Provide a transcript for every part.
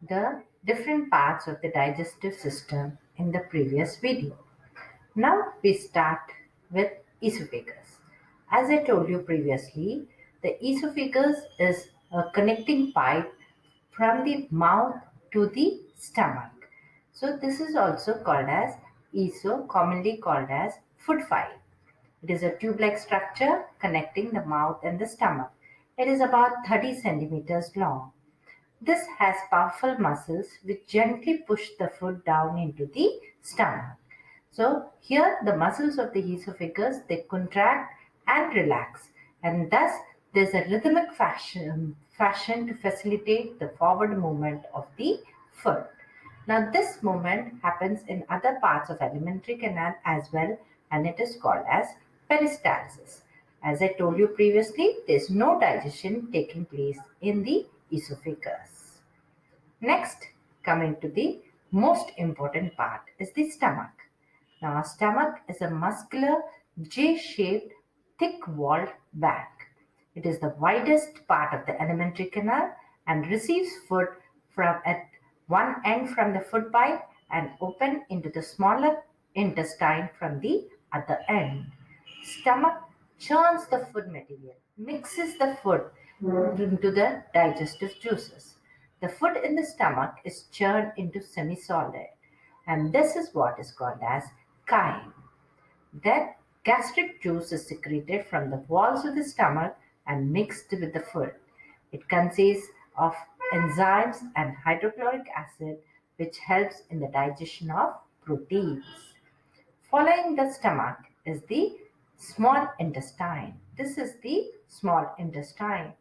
the different parts of the digestive system in the previous video. Now we start with esophagus. As I told you previously, the esophagus is a connecting pipe from the mouth to the stomach. So this is also called as commonly called as food file. It is a tube-like structure connecting the mouth and the stomach. It is about 30 centimeters long. This has powerful muscles which gently push the food down into the stomach. So here the muscles of the esophagus, they contract and relax, and thus there's a rhythmic fashion to facilitate the forward movement of the food. Now this movement happens in other parts of alimentary canal as well, and it is called as peristalsis. As I told you previously, there is no digestion taking place in the esophagus. Next, coming to the most important part is the stomach. Now, our stomach is a muscular J-shaped, thick-walled bag. It is the widest part of the alimentary canal and receives food from at one end from the food pipe and open into the smaller intestine from the other end. Stomach churns the food material, mixes the food into the digestive juices. The food in the stomach is churned into semi-solid, and this is what is called as chyme. Then gastric juice is secreted from the walls of the stomach and mixed with the food. It consists of enzymes and hydrochloric acid, which helps in the digestion of proteins. Following the stomach is the small intestine. This is the small intestine.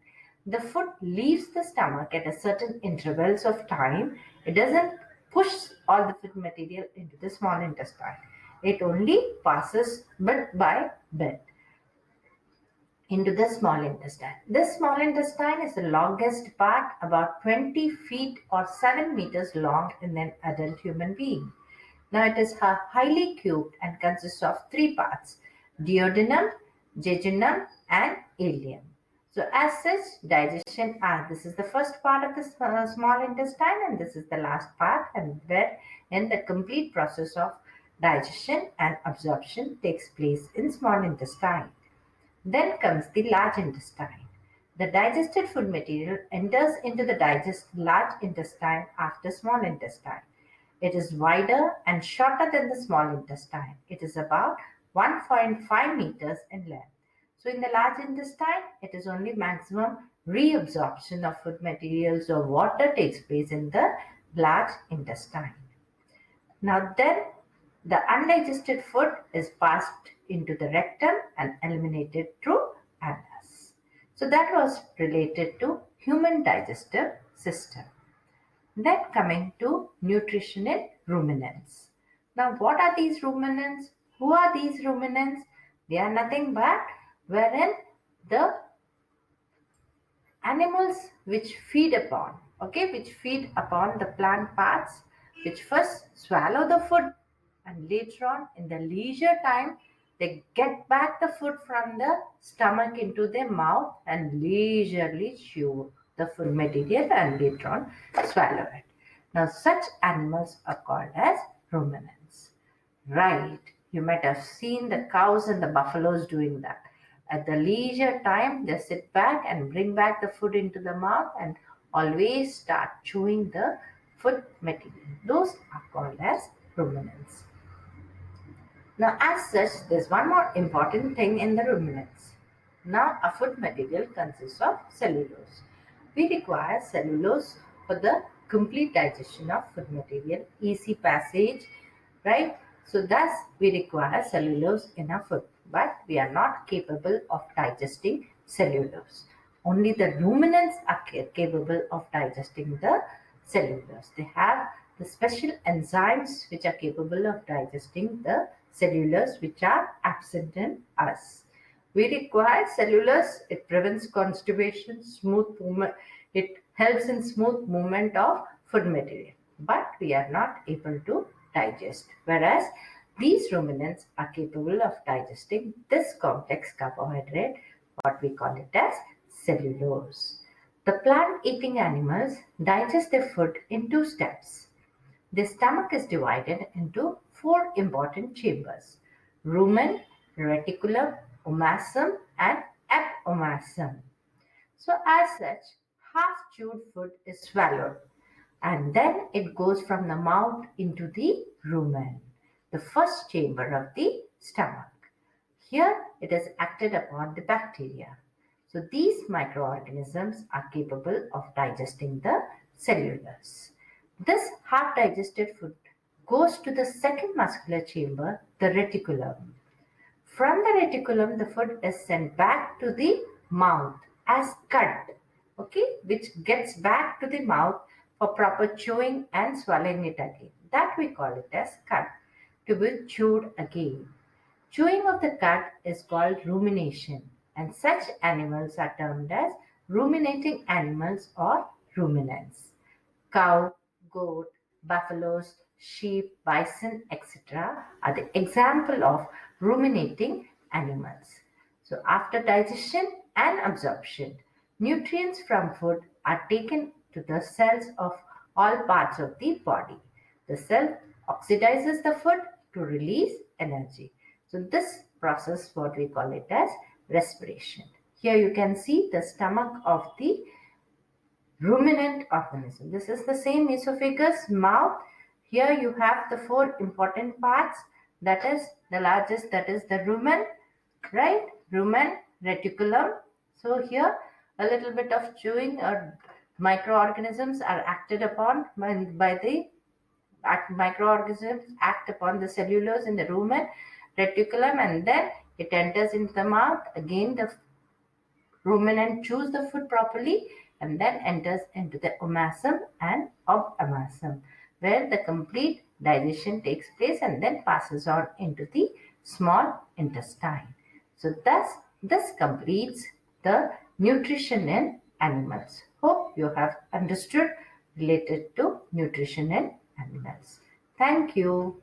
The food leaves the stomach at a certain intervals of time. It doesn't push all the food material into the small intestine. It only passes bit by bit into the small intestine. This small intestine is the longest part, about 20 feet or 7 meters long in an adult human being. Now it is highly cubed and consists of three parts: duodenum, jejunum, and ileum. So as such, digestion, this is the first part of the small intestine, and this is the last part, and where in the complete process of digestion and absorption takes place in small intestine. Then comes the large intestine. The digested food material enters into the large intestine after small intestine. It is wider and shorter than the small intestine. It is about 1.5 meters in length. So in the large intestine, it is only maximum reabsorption of food materials or water takes place in the large intestine. Now then, the undigested food is passed into the rectum and eliminated through anus. So that was related to human digestive system. Then coming to nutrition in ruminants. Now what are these ruminants? Who are these ruminants? They are nothing but wherein the animals which feed upon, which feed upon the plant parts, which first swallow the food and later on in the leisure time they get back the food from the stomach into their mouth and leisurely chew the food material and later on swallow it. Now such animals are called as ruminants. Right, you might have seen the cows and the buffaloes doing that. At the leisure time, they sit back and bring back the food into the mouth and always start chewing the food material. Those are called as ruminants. Now, as such, there's one more important thing in the ruminants. Now, a food material consists of cellulose. We require cellulose for the complete digestion of food material, easy passage, right? So, thus, we require cellulose in our food, but we are not capable of digesting cellulose. Only the ruminants are capable of digesting the cellulose. They have the special enzymes which are capable of digesting the cellulose which are absent in us. We require cellulose. It prevents constipation, smooth movement. It helps in smooth movement of food material. But we are not able to digest. Whereas these ruminants are capable of digesting this complex carbohydrate, what we call it as cellulose. The plant-eating animals digest their food in two steps. The stomach is divided into four important chambers: rumen, reticulum, omasum, and abomasum. So, as such, half chewed food is swallowed and then it goes from the mouth into the rumen, the first chamber of the stomach. Here it is acted upon the bacteria. So these microorganisms are capable of digesting the cellulose. This half digested food goes to the second muscular chamber, the reticulum. From the reticulum, the food is sent back to the mouth as cud, okay, which gets back to the mouth for proper chewing and swallowing it again. That we call it as cud, to be chewed again. Chewing of the cud is called rumination, and such animals are termed as ruminating animals or ruminants. Cow, goat, buffaloes, sheep, bison, etc. are the example of ruminating animals. So after digestion and absorption, nutrients from food are taken to the cells of all parts of the body. The cell oxidizes the food to release energy. So this process, what we call it as respiration. Here you can see the stomach of the ruminant organism. This is the same esophagus, mouth. Here you have the four important parts. That is the largest, that is the rumen, right? Rumen, reticulum. So here a little bit of chewing or microorganisms are acted upon by the microorganisms act upon the cellulose in the rumen, reticulum, and then it enters into the mouth. Again the ruminant chews the food properly and then enters into the omasum and abomasum, where the complete digestion takes place and then passes on into the small intestine. So thus this completes the nutrition in animals. Hope you have understood related to nutrition in animals. Thank you.